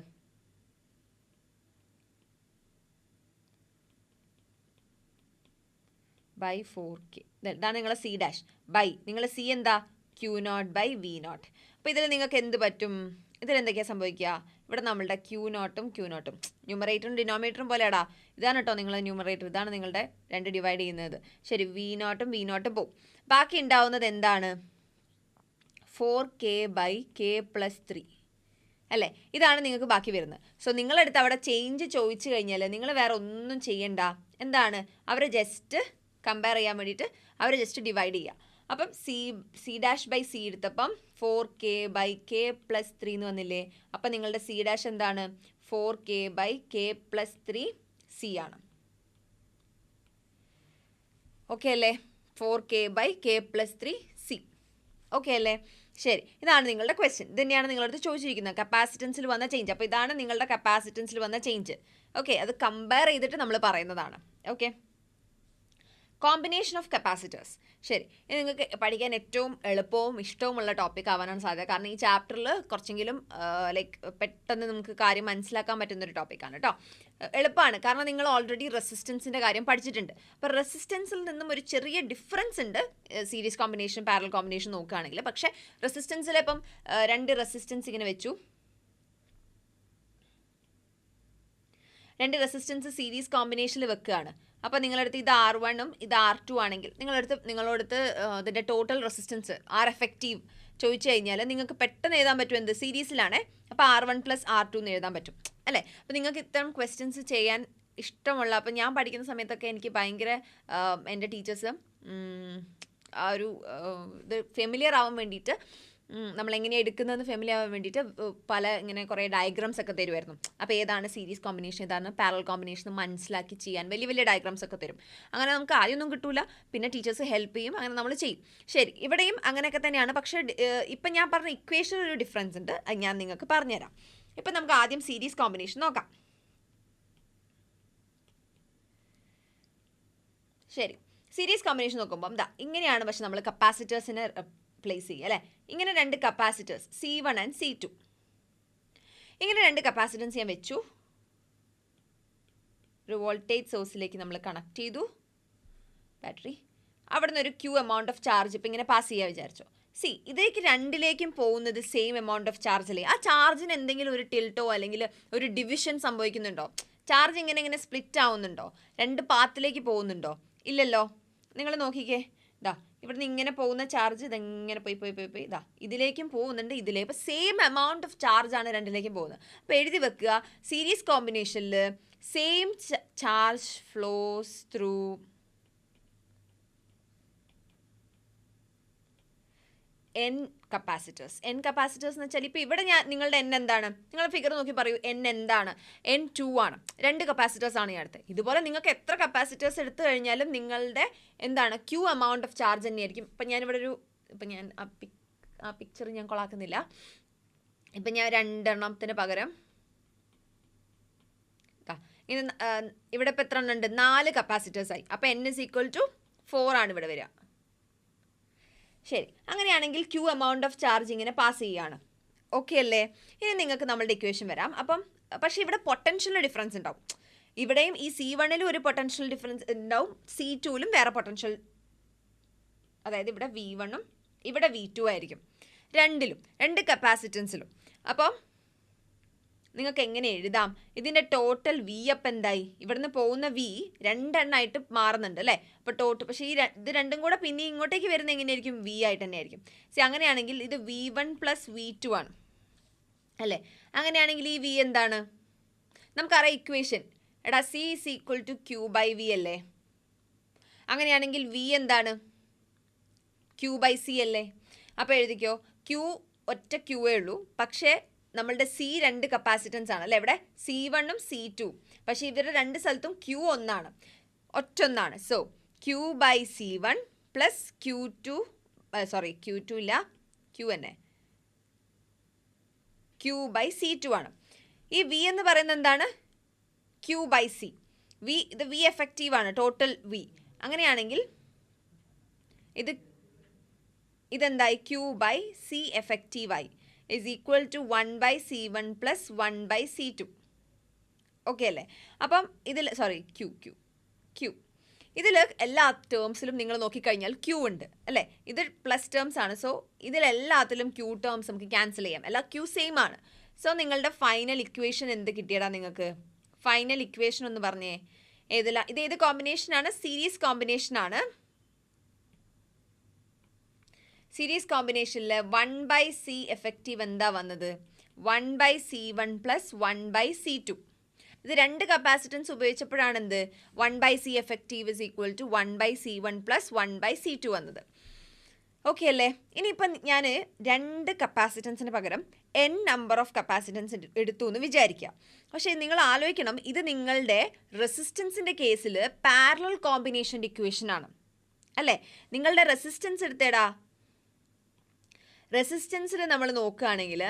/4K. ഇതാണ് നിങ്ങളെ C'. ബൈ നിങ്ങളെ C എന്താ? Q0/V0. അപ്പോൾ ഇതിൽ നിങ്ങൾക്ക് എന്ത് പറ്റും? ഇതിലെന്തൊക്കെയാണ് സംഭവിക്കുക? ഇവിടെ നമ്മളുടെ Q0ഉം ന്യൂമറേറ്ററും ഡിനോമിനേറ്ററും പോലെയാടാ. ഇതാണ് കേട്ടോ നിങ്ങളെ ന്യൂമറേറ്റർ. ഇതാണ് നിങ്ങളുടെ രണ്ട് ഡിവൈഡ് ചെയ്യുന്നത്. ശരി, V0 പോവും. ബാക്കി ഉണ്ടാവുന്നത് എന്താണ്? 4K/K + 3 അല്ലേ? ഇതാണ് നിങ്ങൾക്ക് ബാക്കി വരുന്നത്. സോ നിങ്ങളെടുത്ത് അവിടെ ചേഞ്ച് ചോദിച്ചു കഴിഞ്ഞാൽ നിങ്ങൾ വേറെ ഒന്നും ചെയ്യണ്ട. എന്താണ്? അവരെ ജസ്റ്റ് കമ്പയർ ചെയ്യാൻ വേണ്ടിയിട്ട് അവരെ ജസ്റ്റ് ഡിവൈഡ് ചെയ്യുക. അപ്പം C'/C എടുത്തപ്പം 4K/K + 3 എന്ന് വന്നില്ലേ? അപ്പം നിങ്ങളുടെ C' എന്താണ്? 4K/K + 3C ആണ്. ഓക്കെ അല്ലേ? 4K/K + 3C. ഓക്കെ അല്ലേ? ശരി, ഇതാണ് നിങ്ങളുടെ ക്വസ്റ്റ്യൻ. ഇത് തന്നെയാണ് നിങ്ങളടുത്ത് ചോദിച്ചിരിക്കുന്നത്, കപ്പാസിറ്റൻസിൽ വന്ന ചേഞ്ച്. അപ്പോൾ ഇതാണ് നിങ്ങളുടെ കപ്പാസിറ്റൻസിൽ വന്ന ചേഞ്ച്. ഓക്കെ, അത് കമ്പയർ ചെയ്തിട്ട് നമ്മൾ പറയുന്നതാണ്. Okay, combination of capacitors. ശരി, ഇത് നിങ്ങൾക്ക് പഠിക്കാൻ ഏറ്റവും എളുപ്പവും ഇഷ്ടവുമുള്ള ടോപ്പിക് ആവാനാണ് സാധ്യത. കാരണം ഈ ചാപ്റ്ററിൽ കുറച്ചെങ്കിലും ലൈക്ക് പെട്ടെന്ന് നമുക്ക് കാര്യം മനസ്സിലാക്കാൻ പറ്റുന്നൊരു ടോപ്പിക്കാണ് കേട്ടോ. എളുപ്പമാണ് കാരണം നിങ്ങൾ ഓൾറെഡി റെസിസ്റ്റൻസിൻ്റെ കാര്യം പഠിച്ചിട്ടുണ്ട്. അപ്പോൾ റെസിസ്റ്റൻസിൽ നിന്നും ഒരു ചെറിയ ഡിഫറൻസ് ഉണ്ട് സീരീസ് കോമ്പിനേഷൻ പാരലൽ കോമ്പിനേഷൻ നോക്കുകയാണെങ്കിൽ. പക്ഷേ റെസിസ്റ്റൻസിലിപ്പം രണ്ട് റെസിസ്റ്റൻസ് ഇങ്ങനെ വെച്ചു, രണ്ട് റെസിസ്റ്റൻസ് സീരീസ് കോമ്പിനേഷനിൽ വെക്കുകയാണ്. അപ്പോൾ നിങ്ങളടുത്ത് ഇത് R1ഉം ഇത് R2 ആണെങ്കിൽ നിങ്ങളോടത്ത് ഇതിൻ്റെ ടോട്ടൽ റെസിസ്റ്റൻസ് എഫക്റ്റീവ് ചോദിച്ചു കഴിഞ്ഞാൽ നിങ്ങൾക്ക് പെട്ടെന്ന് എഴുതാൻ പറ്റും. എന്ത്? സീരീസിലാണേ. അപ്പോൾ R1 + R2 എന്ന് എഴുതാൻ പറ്റും അല്ലേ? അപ്പോൾ നിങ്ങൾക്ക് ഇത്തരം ക്വസ്റ്റ്യൻസ് ചെയ്യാൻ ഇഷ്ടമുള്ള, അപ്പോൾ ഞാൻ പഠിക്കുന്ന സമയത്തൊക്കെ എനിക്ക് ഭയങ്കര എൻ്റെ ടീച്ചേഴ്സ് ആ ഒരു ഇത് ഫെമിലിയർ ആവാൻ വേണ്ടിയിട്ട് നമ്മളെങ്ങനെയാണ് എടുക്കുന്നതെന്ന് ഫെമിലിയർ ആവാൻ വേണ്ടിയിട്ട് പല ഇങ്ങനെ കുറേ ഡയഗ്രാംസ് ഒക്കെ തരുമായിരുന്നു. അപ്പോൾ ഏതാണ് സീരീസ് കോമ്പിനേഷൻ, ഏതാണ് പാരലൽ കോമ്പിനേഷൻ മനസ്സിലാക്കി ചെയ്യാൻ വലിയ ഡയഗ്രാംസ് ഒക്കെ തരും. അങ്ങനെ നമുക്ക് ആദ്യമൊന്നും കിട്ടൂല, പിന്നെ ടീച്ചേഴ്സ് ഹെൽപ്പ് ചെയ്യും, അങ്ങനെ നമ്മൾ ചെയ്യും. ശരി, ഇവിടെയും അങ്ങനെയൊക്കെ തന്നെയാണ്. പക്ഷേ ഇപ്പം ഞാൻ പറഞ്ഞ ഇക്വേഷൻ ഒരു ഡിഫറൻസ് ഉണ്ട്, അത് ഞാൻ നിങ്ങൾക്ക് പറഞ്ഞുതരാം. ഇപ്പം നമുക്ക് ആദ്യം സീരീസ് കോമ്പിനേഷൻ നോക്കാം. ശരി, സീരീസ് കോമ്പിനേഷൻ നോക്കുമ്പോൾ ഇങ്ങനെയാണ്. പക്ഷെ നമ്മൾ കപ്പാസിറ്റേഴ്സിനെ പ്ലേസ് ചെയ്യുക അല്ലേ? ഇങ്ങനെ രണ്ട് കപ്പാസിറ്റേഴ്സ് C1 ആൻഡ് C2. ഇങ്ങനെ 2 കപ്പാസിറ്റൻസ് ഞാൻ വെച്ചു. ഒരു വോൾട്ടേജ് സോഴ്സിലേക്ക് നമ്മൾ കണക്ട് ചെയ്തു ബാറ്ററി. അവിടെ നിന്ന് ഒരു ക്യൂ എമൗണ്ട് ഓഫ് ചാർജ് ഇപ്പം ഇങ്ങനെ പാസ് ചെയ്യാൻ വിചാരിച്ചോ. ഇതിലേക്ക് രണ്ടിലേക്കും പോകുന്നത് സെയിം എമൗണ്ട് ഓഫ് ചാർജ് അല്ലേ? ആ ചാർജിന് എന്തെങ്കിലും ഒരു ടിൽട്ടോ അല്ലെങ്കിൽ ഒരു ഡിവിഷൻ സംഭവിക്കുന്നുണ്ടോ? ചാർജ് ഇങ്ങനെ സ്പ്ലിറ്റ് ആവുന്നുണ്ടോ? 2 പാത്തിലേക്ക് പോകുന്നുണ്ടോ? ഇല്ലല്ലോ. നിങ്ങൾ നോക്കിക്കേ, ഇവിടുന്ന് ഇങ്ങനെ പോകുന്ന ചാർജ് ഇതെങ്ങനെ പോയി ഇതിലേക്കും പോകുന്നുണ്ട്, ഇതിലേക്ക്. അപ്പോൾ സെയിം എമൗണ്ട് ഓഫ് ചാർജാണ് രണ്ടിലേക്കും പോകുന്നത്. അപ്പോൾ എഴുതി വെക്കുക, സീരീസ് കോമ്പിനേഷനിൽ same charge flows through n capacitors. n capacitors എന്ന് വെച്ചാൽ ഇപ്പോൾ ഇവിടെ നിങ്ങളുടെ n എന്താണ്? നിങ്ങൾ ഫിഗർ നോക്കി പറയൂ, n എന്താണ്? n2 ആണ്. 2 കപ്പാസിറ്റേഴ്സ് ആണ് ഞാൻ എടുത്തത്. ഇതുപോലെ നിങ്ങൾക്ക് എത്ര കപ്പാസിറ്റേഴ്സ് എടുത്തു കഴിഞ്ഞാലും നിങ്ങളുടെ എന്താണ് ക്യൂ എമൗണ്ട് ഓഫ് ചാർജ് തന്നെയായിരിക്കും. ഇപ്പം ഞാനിവിടെ ഞാൻ ആ പിക്ചർ ഞാൻ കൊളാക്കുന്നില്ല. ഇപ്പം ഞാൻ 2 എണ്ണത്തിന് പകരം ഇങ്ങനെ ഇവിടെ ഇപ്പോൾ എത്ര എണ്ണം ഉണ്ട്? 4 കപ്പാസിറ്റേഴ്സായി. അപ്പോൾ n = 4 ആണ് ഇവിടെ വരിക. ശരി, അങ്ങനെയാണെങ്കിൽ ക്യൂ എമൗണ്ട് ഓഫ് ചാർജ് ഇങ്ങനെ പാസ് ചെയ്യുകയാണ്. ഓക്കെ അല്ലേ? ഇനി നിങ്ങൾക്ക് നമ്മളുടെ ഇക്വേഷൻ വരാം. പക്ഷേ ഇവിടെ പൊട്ടൻഷ്യൽ ഡിഫറൻസ് ഉണ്ടാവും. ഇവിടെയും ഈ C1ലും ഒരു പൊട്ടൻഷ്യൽ ഡിഫറൻസ് ഉണ്ടാവും, C2ലും വേറെ പൊട്ടൻഷ്യൽ. അതായത് ഇവിടെ V1ഉം ഇവിടെ V2 ആയിരിക്കും, രണ്ടിലും 2 കപ്പാസിറ്റൻസിലും. അപ്പം നിങ്ങൾക്ക് എങ്ങനെ എഴുതാം? ഇതിൻ്റെ ടോട്ടൽ വി അപ്പ് എന്തായി? ഇവിടുന്ന് പോകുന്ന വി 2 എണ്ണമായിട്ട് മാറുന്നുണ്ട് അല്ലേ? അപ്പോൾ പക്ഷേ ഇത് രണ്ടും കൂടെ പിന്നെ ഇങ്ങോട്ടേക്ക് വരുന്നത് എങ്ങനെയായിരിക്കും? വി ആയിട്ട് തന്നെ ആയിരിക്കും. അങ്ങനെയാണെങ്കിൽ ഇത് V1 + V2 ആണ് അല്ലേ? അങ്ങനെയാണെങ്കിൽ ഈ വി എന്താണ്? നമുക്കറിയാം ഇക്വേഷൻ. C = Q/V അല്ലേ? അങ്ങനെയാണെങ്കിൽ വി എന്താണ്? Q/C അല്ലേ? അപ്പോൾ എഴുതിക്കോ, Q ഒറ്റ Qവേ ഉള്ളൂ, പക്ഷേ നമ്മളുടെ C 2 കപ്പാസിറ്റൻസ് ആണ് അല്ലേ? ഇവിടെ C1ഉം C2, പക്ഷേ ഇവരുടെ 2 സ്ഥലത്തും Q ഒന്നാണ്, ഒറ്റൊന്നാണ്. സോ Q/C1 + Q2 Q2 ഇല്ല, Q തന്നെ, Q/C2 ആണ്. ഈ V എന്ന് പറയുന്നത് എന്താണ്? Q/C. ഇത് V എഫക്റ്റീവ് ആണ്, ടോട്ടൽ V. അങ്ങനെയാണെങ്കിൽ ഇതെന്തായി? Q/C എഫക്റ്റീവായി = 1/C1 + 1/C2. ഓക്കെ അല്ലേ? അപ്പം ഇതിൽ Q ഇതിൽ എല്ലാ ടേംസിലും നിങ്ങൾ നോക്കിക്കഴിഞ്ഞാൽ Q ഉണ്ട് അല്ലേ? ഇത് പ്ലസ് ടേംസ് ആണ്. സോ ഇതിലെല്ലാത്തിലും Q ടേംസ് നമുക്ക് ക്യാൻസൽ ചെയ്യാം. എല്ലാ Q സെയിം ആണ്. സോ നിങ്ങളുടെ ഫൈനൽ ഇക്വേഷൻ എന്ത് കിട്ടിയടാ നിങ്ങൾക്ക്? ഫൈനൽ ഇക്വേഷൻ ഒന്ന് പറഞ്ഞേ. ഇത് ഏത് കോമ്പിനേഷനാണ്? സീരീസ് കോമ്പിനേഷനാണ്. സീരീസ് കോമ്പിനേഷനിൽ 1/C എഫക്റ്റീവ് എന്താ വന്നത്? 1/C1 + 1/C2. ഇത് 2 കപ്പാസിറ്റൻസ് ഉപയോഗിച്ചപ്പോഴാണ് എന്ത്? 1/C എഫക്റ്റീവ് = 1/C1 + 1/C2 വന്നത്. ഓക്കെ അല്ലേ? ഇനിയിപ്പം ഞാൻ 2 കപ്പാസിറ്റൻസിന് പകരം n നമ്പർ ഓഫ് കപ്പാസിറ്റൻസ് എടുത്തു എന്ന് വിചാരിക്കുക. പക്ഷേ നിങ്ങൾ ആലോചിക്കണം, ഇത് നിങ്ങളുടെ റെസിസ്റ്റൻസിൻ്റെ കേസിൽ പാരലൽ കോമ്പിനേഷൻ്റെ ഇക്വേഷനാണ് അല്ലേ? നിങ്ങളുടെ റെസിസ്റ്റൻസ് എടുത്തേടാ. റെസിസ്റ്റൻസിൽ നമ്മൾ നോക്കുകയാണെങ്കിൽ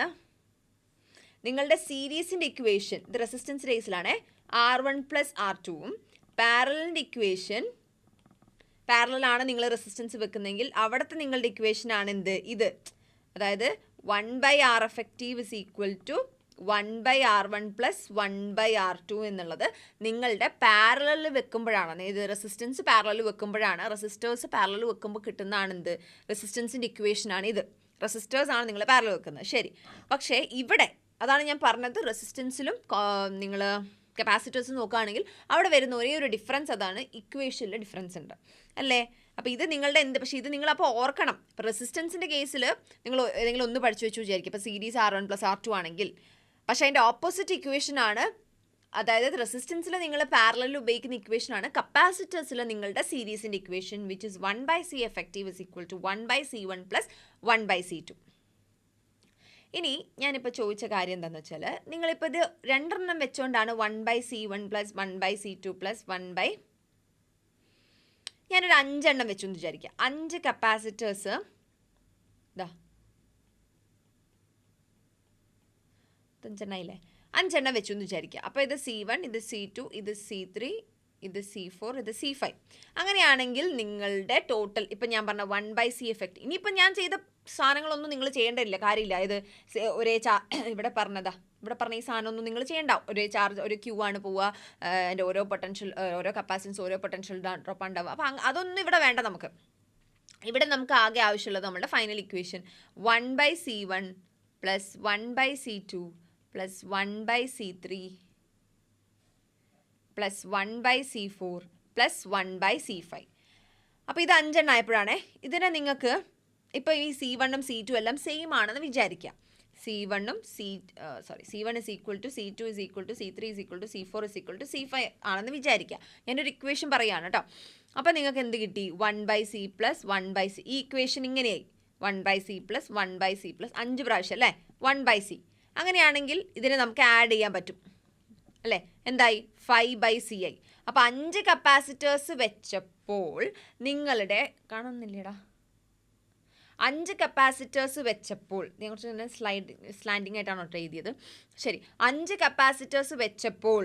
നിങ്ങളുടെ സീരീസിൻ്റെ ഇക്വേഷൻ, ഇത് റെസിസ്റ്റൻസ് കേസിലാണ്, R1 + R2ഉം പാരലലിൻ്റെ ഇക്വേഷൻ, പാരലലാണ് നിങ്ങൾ റെസിസ്റ്റൻസ് വെക്കുന്നതെങ്കിൽ അവിടുത്തെ നിങ്ങളുടെ ഇക്വേഷനാണ് എന്ത്? ഇത്. അതായത് 1/R എഫക്റ്റീവ് = 1/R1 + 1/R2 എന്നുള്ളത് നിങ്ങളുടെ പാരലൽ വെക്കുമ്പോഴാണ്. ഇത് റെസിസ്റ്റൻസ് പാരലൽ വെക്കുമ്പോഴാണ്, റെസിസ്റ്റേഴ്സ് പാരലൽ വെക്കുമ്പോൾ കിട്ടുന്നതാണ് എന്ത്? റെസിസ്റ്റൻസിൻ്റെ ഇക്വേഷനാണ് ഇത്. റെസിസ്റ്റേഴ്സ് ആണ് നിങ്ങൾ പാരലൽ വെക്കുന്നത്. ശരി, പക്ഷേ ഇവിടെ അതാണ് ഞാൻ പറഞ്ഞത്, റെസിസ്റ്റൻസിലും നിങ്ങൾ കപ്പാസിറ്റേഴ്സ് നോക്കുകയാണെങ്കിൽ അവിടെ വരുന്ന ഒരേ ഒരു ഡിഫറൻസ്, അതാണ് ഇക്വേഷനിൽ ഡിഫറൻസ് ഉണ്ട് അല്ലേ? അപ്പോൾ ഇത് നിങ്ങളുടെ പക്ഷേ ഇത് നിങ്ങളപ്പോൾ ഓർക്കണം. ഇപ്പോൾ റെസിസ്റ്റൻസിൻ്റെ കേസിൽ നിങ്ങൾ ഏതെങ്കിലും ഒന്ന് പഠിച്ചു വെച്ച് വിചാരിക്കും. ഇപ്പോൾ സീരീസ് R1 + R2 ആണെങ്കിൽ, പക്ഷേ അതിൻ്റെ ഓപ്പോസിറ്റ് ഇക്വേഷനാണ്. അതായത് റെസിസ്റ്റൻസിൽ നിങ്ങൾ പാരലൽ ഉപയോഗിക്കുന്ന ഇക്വേഷനാണ് കപ്പാസിറ്റേഴ്സിൽ നിങ്ങളുടെ സീരീസിൻ്റെ equation, which is 1/C effective = 1/C1 + 1/C2. ഇനി ഞാനിപ്പോൾ ചോദിച്ച കാര്യം എന്താണെന്ന് വെച്ചാൽ, നിങ്ങളിപ്പോൾ ഇത് 2 എണ്ണം വെച്ചുകൊണ്ടാണ് 1/C1 + 1/C2 + ഞാനൊരു 5 എണ്ണം വെച്ചു എന്ന് വിചാരിക്കുക. 5 കപ്പാസിറ്റേഴ്സ് ഇതാ 5 എണ്ണയില്ലേ? 5 എണ്ണം വെച്ചു എന്ന് വിചാരിക്കുക. അപ്പോൾ ഇത് C1, ഇത് C2, ഇത് C3, ഇത് C4, ഇത് C5. അങ്ങനെയാണെങ്കിൽ നിങ്ങളുടെ ടോട്ടൽ ഇപ്പം ഞാൻ പറഞ്ഞ 1/C എഫക്റ്റ്. ഇനിയിപ്പം ഞാൻ ചെയ്ത സാധനങ്ങളൊന്നും നിങ്ങൾ ചെയ്യേണ്ടതില്ല, കാര്യമില്ല. ഇത് ഒരേ ഇവിടെ പറഞ്ഞ ഈ സാധനമൊന്നും നിങ്ങൾ ചെയ്യേണ്ട. ഒരേ ചാർജ്, ഒരു ക്യൂ ആണ് പോവുക, അതിൻ്റെ ഓരോ പൊട്ടൻഷ്യൽ, ഓരോ കപ്പാസിറ്റൻസ്, ഓരോ പൊട്ടൻഷ്യൽ ഡ്രോപ്പ് ഉണ്ടാവുക. അപ്പോൾ അതൊന്നും ഇവിടെ വേണ്ട നമുക്ക്. ഇവിടെ നമുക്ക് ആകെ ആവശ്യമുള്ളത് നമ്മുടെ final equation 1/C1 plus 1/C2 plus 1/C3 plus 1/C4 plus 1/C5. അപ്പോൾ ഇത് 5 ആയപ്പോഴാണേ. ഇതിനെ നിങ്ങൾക്ക് ഇപ്പോൾ ഈ C1 C2 എല്ലാം സെയിം ആണെന്ന് വിചാരിക്കാം. C1 is equal to C2 is equal to C3 is equal to C4 is equal to C5 ആണെന്ന് വിചാരിക്കുക. ഞാനൊരു ഇക്വേഷൻ പറയുകയാണ് കേട്ടോ. അപ്പോൾ നിങ്ങൾക്ക് എന്ത് കിട്ടി? 1/C plus 1/C. ഈ ഇക്വേഷൻ ഇങ്ങനെയായി, 1/C പ്ലസ് 1/C പ്ലസ് 5 പ്രാവശ്യം അല്ലേ, 1/C. അങ്ങനെയാണെങ്കിൽ ഇതിനെ നമുക്ക് ആഡ് ചെയ്യാൻ പറ്റും അല്ലേ. എന്തായി? 5/C ആയി. അപ്പോൾ 5 കപ്പാസിറ്റേഴ്സ് വെച്ചപ്പോൾ നിങ്ങളുടെ കാണുന്നില്ലേടാ, 5 കപ്പാസിറ്റേഴ്സ് വെച്ചപ്പോൾ, കുറച്ച് തന്നെ സ്ലാൻഡിങ് ആയിട്ടാണ് കേട്ടോ എഴുതിയത്. ശരി, 5 കപ്പാസിറ്റേഴ്സ് വെച്ചപ്പോൾ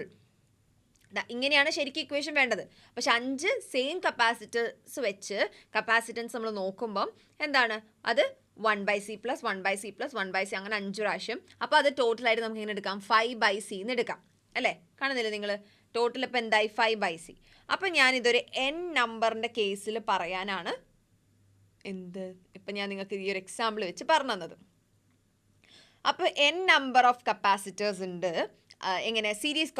ഇങ്ങനെയാണ് ശരിക്കും ഇക്വേഷൻ വേണ്ടത്. പക്ഷെ 5 സെയിം കപ്പാസിറ്റേഴ്സ് വെച്ച് കപ്പാസിറ്റൻസ് നമ്മൾ നോക്കുമ്പം എന്താണ് അത്? 1/C plus 1/C plus 1/C, അങ്ങനെ 5 പ്രാവശ്യം. അപ്പോൾ അത് ടോട്ടലായിട്ട് നമുക്ക് ഇങ്ങനെ എടുക്കാം, 5/C എന്ന് എടുക്കാം അല്ലേ. കാണുന്നില്ലേ നിങ്ങൾ? ടോട്ടൽ ഇപ്പോൾ എന്തായി? 5/C. അപ്പോൾ ഞാനിതൊരു n നമ്പറിൻ്റെ കേസിൽ പറയാനാണ് ഇപ്പം ഞാൻ നിങ്ങൾക്ക് ഈ ഒരു എക്സാമ്പിൾ വെച്ച് പറഞ്ഞു തന്നത്. അപ്പോൾ n നമ്പർ ഓഫ് കപ്പാസിറ്റേഴ്സ് ഉണ്ട്. എങ്ങനെ? സീരീസ്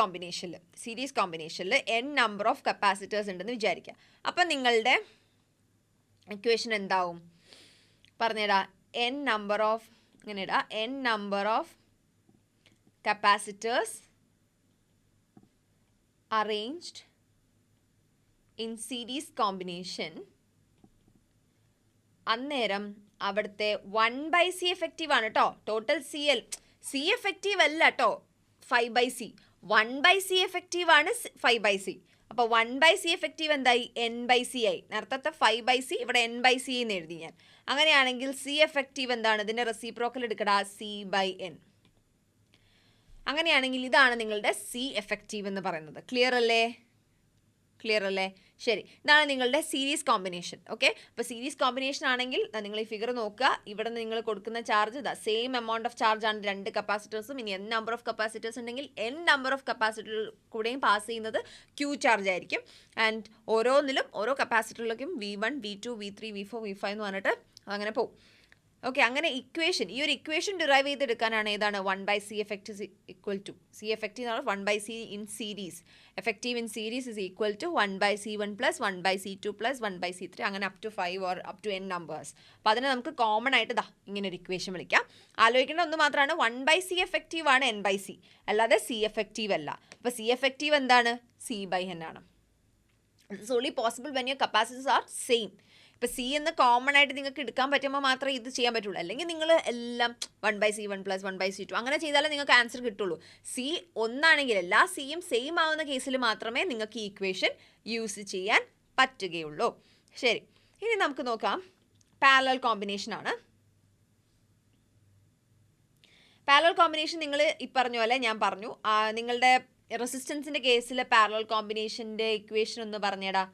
കോമ്പിനേഷനിൽ n നമ്പർ ഓഫ് കപ്പാസിറ്റേഴ്സ് ഉണ്ടെന്ന് വിചാരിക്കുക. അപ്പം നിങ്ങളുടെ ഇക്വേഷൻ എന്താവും? പറഞ്ഞിടാ, n number of capacitors arranged in series combination. അന്നേരം അവിടുത്തെ 1/C എഫക്റ്റീവ് ആണ് കേട്ടോ. ടോട്ടൽ C എഫക്റ്റീവ് അല്ല കേട്ടോ 5/C. 1/C എഫക്റ്റീവ് ആണ് 5/C. അപ്പോൾ 1/C എഫക്റ്റീവ് എന്തായി? n/C ആയി. നേരത്തെ 5/C, ഇവിടെ n/C എന്ന് എഴുതി ഞാൻ. അങ്ങനെയാണെങ്കിൽ C എഫക്റ്റീവ് എന്താണ്? ഇതിൻ്റെ റെസിപ്രോക്കൽ എടുക്കടാ, C/n. അങ്ങനെയാണെങ്കിൽ ഇതാണ് നിങ്ങളുടെ C എഫക്റ്റീവ് എന്ന് പറയുന്നത്. ക്ലിയർ അല്ലേ? ശരി, ഇതാണ് നിങ്ങളുടെ സീരീസ് കോമ്പിനേഷൻ. ഓക്കെ, അപ്പോൾ സീരീസ് കോമ്പിനേഷൻ ആണെങ്കിൽ നിങ്ങൾ ഈ ഫിഗർ നോക്കുക. ഇവിടെ നിങ്ങൾ കൊടുക്കുന്ന charge same amount of charge ആണ് 2 കപ്പാസിറ്റേഴ്സും. ഇനി n നമ്പർ ഓഫ് കപ്പാസിറ്റേഴ്സ് ഉണ്ടെങ്കിൽ n നമ്പർ ഓഫ് കപ്പാസിറ്റർ കൂടെയും പാസ് ചെയ്യുന്നത് Q ചാർജ് ആയിരിക്കും. ആൻഡ് ഓരോന്നിലും ഓരോ കപ്പാസിറ്ററിലേക്കും V1 V2 V3 V4 V5 എന്ന് പറഞ്ഞിട്ട് അങ്ങനെ പോകും. ഓക്കെ, അങ്ങനെ ഈ ഒരു ഇക്വേഷൻ ഡിറൈവ് ചെയ്തെടുക്കാനാണ് ഏതാണ്? 1/C effective equal to C effective എന്ന് പറഞ്ഞാൽ 1/C in series. Effective in series is equal to 1/C1 plus 1/C2 plus 1/C3, അങ്ങനെ up to 5 or up to n numbers. അപ്പോൾ അതിനെ നമുക്ക് കോമൺ ആയിട്ട് ഇങ്ങനെ ഒരു ഇക്വേഷൻ വിളിക്കാം. ആലോചിക്കേണ്ട ഒന്ന് മാത്രമാണ്, 1/C എഫക്റ്റീവ് ആണ് n/C, അല്ലാതെ C എഫക്റ്റീവ് അല്ല. അപ്പോൾ C എഫക്റ്റീവ് എന്താണ്? C/n ആണ്. It's only possible when your capacities are same. ഇപ്പോൾ C എന്ന് കോമൺ ആയിട്ട് നിങ്ങൾക്ക് എടുക്കാൻ പറ്റുമ്പോൾ മാത്രമേ ഇത് ചെയ്യാൻ പറ്റുള്ളൂ. അല്ലെങ്കിൽ നിങ്ങൾ എല്ലാം 1/C1 പ്ലസ് 1/C2 അങ്ങനെ ചെയ്താലേ നിങ്ങൾക്ക് ആൻസർ കിട്ടുള്ളൂ. C ഒന്നാണെങ്കിൽ എല്ലാ Cയും സെയിം ആവുന്ന കേസിൽ മാത്രമേ നിങ്ങൾക്ക് ഈ ഇക്വേഷൻ യൂസ് ചെയ്യാൻ പറ്റുകയുള്ളൂ. ശരി, ഇനി നമുക്ക് നോക്കാം പാരലൽ കോമ്പിനേഷൻ ആണ്. പാരലൽ കോമ്പിനേഷൻ നിങ്ങൾ ഈ പറഞ്ഞ പോലെ ഞാൻ പറഞ്ഞു. നിങ്ങളുടെ റെസിസ്റ്റൻസിൻ്റെ കേസിൽ പാരലൽ കോമ്പിനേഷൻ്റെ ഇക്വേഷൻ ഒന്ന് പറഞ്ഞേടാ.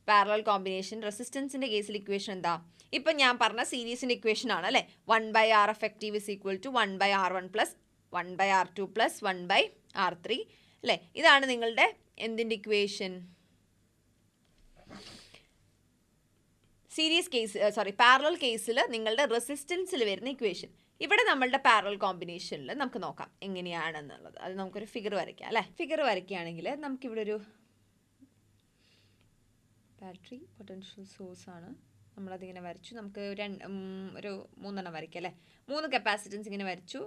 പാരലൽ കോമ്പിനേഷൻ റെസിസ്റ്റൻസിൻ്റെ കേസിൽ ഇക്വേഷൻ എന്താ? ഇപ്പം ഞാൻ പറഞ്ഞ സീരീസിൻ്റെ ഇക്വേഷൻ ആണ് അല്ലേ. 1/R effective is equal to 1/R1 plus 1/R2 plus 1/R3 അല്ലേ. ഇതാണ് നിങ്ങളുടെ എന്തിൻ്റെ ഇക്വേഷൻ? പാരലൽ കേസിൽ നിങ്ങളുടെ റെസിസ്റ്റൻസിൽ വരുന്ന ഇക്വേഷൻ. ഇവിടെ നമ്മളുടെ പാരലൽ കോമ്പിനേഷനിൽ നമുക്ക് നോക്കാം എങ്ങനെയാണെന്നുള്ളത്. അത് നമുക്കൊരു ഫിഗർ വരയ്ക്കാം അല്ലേ. ഫിഗർ വരയ്ക്കുകയാണെങ്കിൽ നമുക്കിവിടെ ഒരു ബാറ്ററി പൊട്ടൻഷ്യൽ സോഴ്സ് ആണ്. നമ്മളതിങ്ങനെ വരച്ചു. നമുക്ക് ഒരു 3 വരയ്ക്കാം അല്ലേ. 3 കപ്പാസിറ്റൻസ് ഇങ്ങനെ വരച്ചു.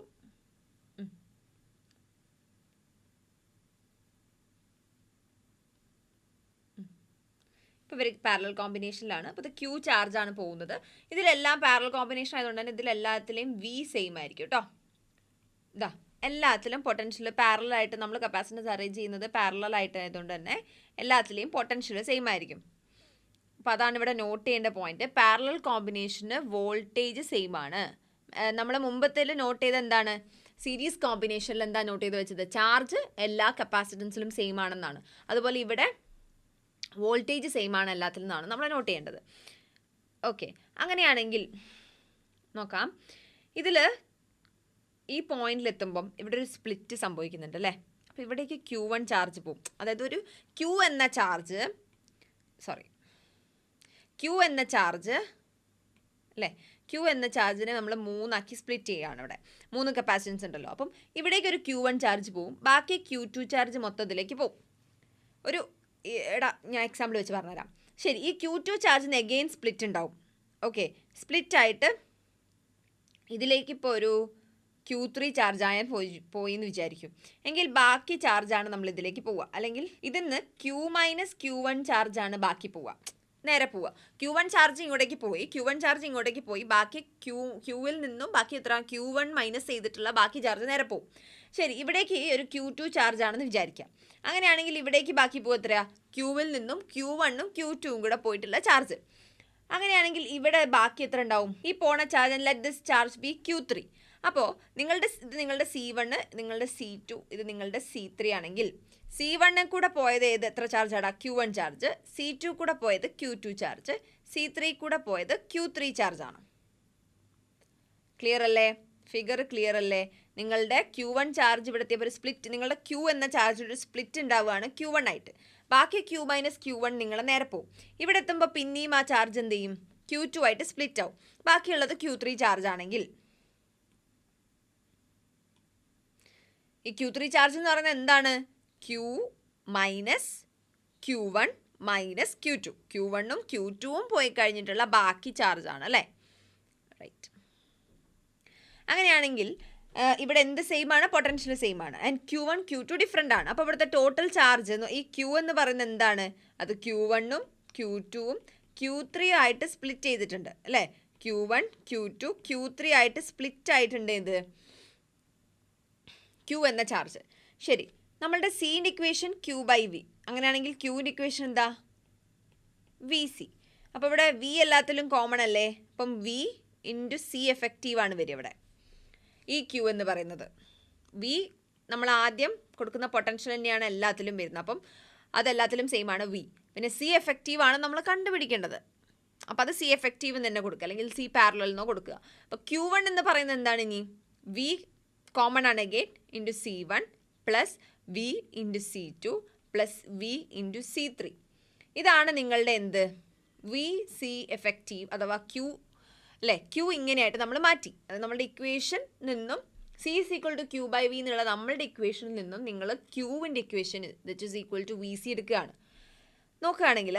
ഇപ്പോൾ ഇവർ പാരലൽ കോമ്പിനേഷനിലാണ്. അപ്പോൾ ഇത് Q ചാർജാണ് പോകുന്നത്. ഇതിലെല്ലാം പാരലൽ കോമ്പിനേഷൻ ആയതുകൊണ്ട് തന്നെ ഇതിലെല്ലാത്തിലെയും V സെയിം ആയിരിക്കും കേട്ടോ. എല്ലാത്തിലും പൊട്ടൻഷ്യൽ പാരലായിട്ട് നമ്മൾ കപ്പാസിറ്റൻസ് അറേഞ്ച് ചെയ്യുന്നത് പാരലായിട്ട് ആയതുകൊണ്ട് തന്നെ എല്ലാത്തിലെയും പൊട്ടൻഷ്യൽ സെയിം ആയിരിക്കും. അപ്പോൾ അതാണ് ഇവിടെ നോട്ട് ചെയ്യേണ്ട പോയിന്റ്. പാരലൽ കോമ്പിനേഷന് വോൾട്ടേജ് സെയിം ആണ്. നമ്മൾ മുമ്പത്തേൽ നോട്ട് ചെയ്ത് എന്താണ്? സീരീസ് കോമ്പിനേഷനിൽ എന്താ നോട്ട് ചെയ്ത് വെച്ചത്? ചാർജ് എല്ലാ കപ്പാസിറ്റൻസിലും സെയിം ആണെന്നാണ്. അതുപോലെ ഇവിടെ വോൾട്ടേജ് സെയിം ആണ് എല്ലാത്തിൽ നിന്നാണ് നമ്മൾ നോട്ട് ചെയ്യേണ്ടത്. ഓക്കെ, അങ്ങനെയാണെങ്കിൽ നോക്കാം. ഇതിൽ ഈ പോയിന്റിലെത്തുമ്പം ഇവിടെ ഒരു സ്പ്ലിറ്റ് സംഭവിക്കുന്നുണ്ട് അല്ലേ. അപ്പോൾ ഇവിടേക്ക് Q1 ചാർജ് പോകും. അതായത് ഒരു Q എന്ന ചാർജ് അല്ലേ, Q എന്ന ചാർജിനെ നമ്മൾ 3 ആക്കി സ്പ്ലിറ്റ് ചെയ്യുകയാണ്. ഇവിടെ 3 കപ്പാസിറ്റൻസ് ഉണ്ടല്ലോ. അപ്പം ഇവിടേക്ക് ഒരു Q1 ചാർജ് പോവും, ബാക്കി Q2 ചാർജ് മൊത്തത്തിലേക്ക് പോവും. ഞാൻ എക്സാമ്പിൾ വെച്ച് പറഞ്ഞുതരാം. ശരി, ഈ Q2 ചാർജിന് എഗെയിൻ സ്പ്ലിറ്റ് ഉണ്ടാവും. ഓക്കെ, സ്പ്ലിറ്റ് ആയിട്ട് ഇതിലേക്ക് ഇപ്പോൾ ഒരു Q3 ചാർജ് ആയാൽ പോയി എന്ന് വിചാരിക്കും. എങ്കിൽ ബാക്കി ചാർജാണ് നമ്മൾ ഇതിലേക്ക് പോവുക. അല്ലെങ്കിൽ ഇതിന്ന് Q-Q1 ചാർജാണ് ബാക്കി പോവുക, നേരെ പോവുക. Q1 ചാർജ് ഇങ്ങോട്ടേക്ക് പോയി ബാക്കി Qയിൽ നിന്നും ബാക്കി എത്ര Q1 മൈനസ് ചെയ്തിട്ടുള്ള ബാക്കി ചാർജ് നേരെ പോവും. ശരി, ഇവിടേക്ക് ഒരു Q2 ചാർജ് ആണെന്ന് വിചാരിക്കാം. അങ്ങനെയാണെങ്കിൽ ഇവിടേക്ക് ബാക്കി പോകുക എത്രയാ, Qയിൽ നിന്നും Q1ഉം Q2ഉം കൂടെ പോയിട്ടുള്ള ചാർജ്. അങ്ങനെയാണെങ്കിൽ ഇവിടെ ബാക്കി എത്ര ഉണ്ടാവും, ഈ പോണ charge. Let this charge B Q3. അപ്പോൾ ഇത് നിങ്ങളുടെ C1, നിങ്ങളുടെ C2, ഇത് നിങ്ങളുടെ C3 ആണെങ്കിൽ C1 കൂടെ പോയത് എത്ര ചാർജാടാ, Q1 ചാർജ്. C2 കൂടെ പോയത് Q2 ചാർജ്. C3 കൂടെ പോയത് Q3 ചാർജാണ്. ക്ലിയർ അല്ലേ, ഫിഗർ ക്ലിയർ അല്ലേ? നിങ്ങളുടെ Q1 ചാർജ് ഇവിടെ എത്തിയപ്പോൾ ഒരു സ്പ്ലിറ്റ്, നിങ്ങളുടെ Q എന്ന ചാർജ് ഒരു സ്പ്ലിറ്റ് ഉണ്ടാവുകയാണ് Q1 ആയിട്ട്. ബാക്കി Q-Q1 നിങ്ങൾ നേരെ പോവും. ഇവിടെ എത്തുമ്പോൾ പിന്നെയും ആ ചാർജ് എന്ത് ചെയ്യും, Q2 ആയിട്ട് സ്പ്ലിറ്റ് ആവും. ബാക്കിയുള്ളത് Q3 ചാർജ് ആണെങ്കിൽ ഈ Q3 ചാർജ് എന്ന് പറയുന്നത് എന്താണ്, Q-Q1 മൈനസ് Q2. Q1ഉം Q2ഉം പോയി കഴിഞ്ഞിട്ടുള്ള ബാക്കി ചാർജാണ് അല്ലേ. റൈറ്റ്. അങ്ങനെയാണെങ്കിൽ ഇവിടെ എന്ത് സെയിം ആണ്, പൊട്ടൻഷ്യൽ സെയിം ആണ്. ആൻഡ് Q1 Q2 ഡിഫറെൻ്റ് ആണ്. അപ്പോൾ ഇവിടുത്തെ ടോട്ടൽ ചാർജ് ഈ Q എന്ന് പറയുന്നത് എന്താണ്, അത് Q1ഉം Q2ഉം Q3 ആയിട്ട് സ്പ്ലിറ്റ് ചെയ്തിട്ടുണ്ട് അല്ലേ. Q1 Q2 Q3 ആയിട്ട് സ്പ്ലിറ്റ് ആയിട്ടുണ്ട് ഇത് Q എന്ന ചാർജ്. ശരി, നമ്മളുടെ സീൻ്റെ ഇക്വേഷൻ Q/V. അങ്ങനെയാണെങ്കിൽ Qൻ്റെ ഇക്വേഷൻ എന്താ, VC. അപ്പോൾ ഇവിടെ V എല്ലാത്തിലും കോമൺ അല്ലേ. അപ്പം V ഇൻറ്റു C എഫക്റ്റീവ് ആണ് വരിക ഇവിടെ. ഈ Q എന്ന് പറയുന്നത് V നമ്മൾ ആദ്യം കൊടുക്കുന്ന പൊട്ടൻഷ്യൽ തന്നെയാണ് എല്ലാത്തിലും വരുന്നത്. അപ്പം അതെല്ലാത്തിലും സെയിം ആണ് V. പിന്നെ C എഫക്റ്റീവ് ആണ് നമ്മൾ കണ്ടുപിടിക്കേണ്ടത്. അപ്പോൾ അത് C എഫക്റ്റീവ് തന്നെ കൊടുക്കുക, അല്ലെങ്കിൽ C പാരലൽ എന്നോ കൊടുക്കുക. അപ്പോൾ Q1 എന്ന് പറയുന്നത് എന്താണ്, ഇനി V കോമൺ ആണ് again into C1 plus V into C2 plus V into C3. ഇതാണ് നിങ്ങളുടെ എന്ത്, VC എഫക്റ്റീവ് അഥവാ Q അല്ലേ. Q ഇങ്ങനെയായിട്ട് നമ്മൾ മാറ്റി. അത് നമ്മളുടെ ഇക്വേഷൻ നിന്നും C is equal to Q/V എന്നുള്ള നമ്മളുടെ ഇക്വേഷനിൽ നിന്നും നിങ്ങൾ Qൻ്റെ equation that is equal to VC എടുക്കുകയാണ്. നോക്കുകയാണെങ്കിൽ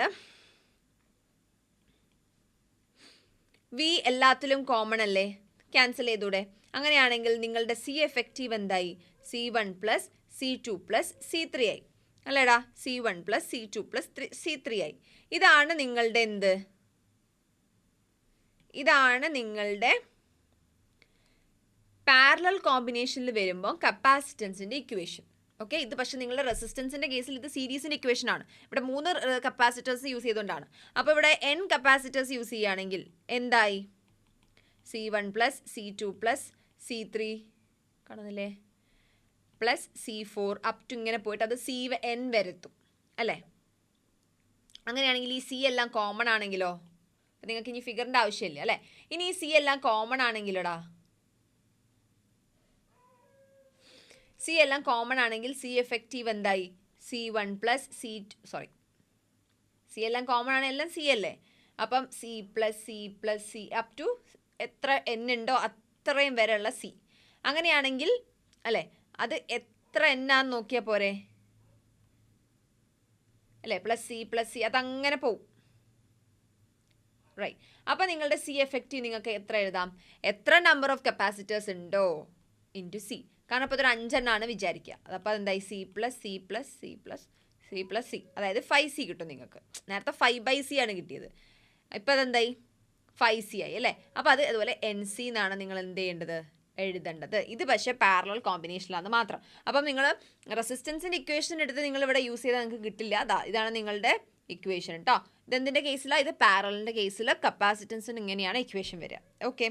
V എല്ലാത്തിലും കോമൺ അല്ലേ, ക്യാൻസൽ ചെയ്തൂടെ. അങ്ങനെയാണെങ്കിൽ നിങ്ങളുടെ C എഫക്റ്റീവ് എന്തായി, C1 plus C2 plus C3 ആയി അല്ലേടാ. C1 plus C2 plus C3 ആയി. ഇതാണ് നിങ്ങളുടെ എന്ത്, ഇതാണ് നിങ്ങളുടെ പാരലൽ കോമ്പിനേഷനിൽ വരുമ്പോൾ കപ്പാസിറ്റൻസിൻ്റെ ഇക്വേഷൻ. ഓക്കെ, ഇത് പക്ഷേ നിങ്ങളുടെ റെസിസ്റ്റൻസിൻ്റെ കേസിൽ ഇത് സീരീസിൻ്റെ ഇക്വേഷൻ ആണ്. ഇവിടെ 3 കപ്പാസിറ്റേഴ്സ് യൂസ് ചെയ്തുകൊണ്ടാണ്. അപ്പോൾ ഇവിടെ N കപ്പാസിറ്റേഴ്സ് യൂസ് ചെയ്യുകയാണെങ്കിൽ എന്തായി, C1 plus C2 plus C3 കാണുന്നില്ലേ, പ്ലസ് C4 അപ് ടു ഇങ്ങനെ പോയിട്ട് അത് CN വരെത്തും അല്ലേ. അങ്ങനെയാണെങ്കിൽ ഈ C എല്ലാം കോമൺ ആണെങ്കിലോ, അപ്പം നിങ്ങൾക്ക് ഇനി ഫിഗറിൻ്റെ ആവശ്യമില്ല അല്ലേ. ഇനി ഈ C എല്ലാം കോമൺ ആണെങ്കിലോടാ, C എല്ലാം കോമൺ ആണെങ്കിൽ C എഫക്റ്റീവ് എന്തായി, C1 പ്ലസ് C എല്ലാം കോമൺ ആണ്, എല്ലാം C അല്ലേ. അപ്പം C plus C up to എത്ര N ഉണ്ടോ അത്രയും വരെയുള്ള C. അങ്ങനെയാണെങ്കിൽ അല്ലേ, അത് എത്ര N ആണെന്ന് നോക്കിയാൽ പോരെ അല്ലേ. പ്ലസ് C അതങ്ങനെ പോവും. റൈറ്റ്. അപ്പോൾ നിങ്ങളുടെ C എഫക്റ്റീവ് നിങ്ങൾക്ക് എത്ര എഴുതാം, എത്ര നമ്പർ ഓഫ് കപ്പാസിറ്റേഴ്സ് ഉണ്ടോ ഇൻറ്റു C. കാരണം അപ്പോൾ ഇതൊരു 5 എണ്ണമാണ് വിചാരിക്കുക. അതപ്പോൾ അതെന്തായി, C+C+C+C+C, അതായത് 5C കിട്ടും നിങ്ങൾക്ക്. നേരത്തെ 5/C ആണ് കിട്ടിയത്, ഇപ്പോൾ അതെന്തായി 5C ആയി അല്ലേ. അപ്പോൾ അത് അതുപോലെ NC എന്നാണ് നിങ്ങൾ എന്ത് ചെയ്യേണ്ടത്, എഴുതേണ്ടത്. ഇത് പക്ഷേ പാരലൽ കോമ്പിനേഷനിലാണ് മാത്രം. അപ്പം നിങ്ങൾ റെസിസ്റ്റൻസിൻ്റെ ഇക്വേഷൻ എടുത്ത് നിങ്ങളിവിടെ യൂസ് ചെയ്താൽ നിങ്ങൾക്ക് കിട്ടില്ല. ഇതാണ് നിങ്ങളുടെ ഇക്വേഷൻ കേട്ടോ. ഇതെന്തിൻ്റെ കേസിലാണ്, ഇത് പാരലലിൻ്റെ കേസിൽ കപ്പാസിറ്റൻസിന് ഇങ്ങനെയാണ് ഇക്വേഷൻ വരിക. ഓക്കെ.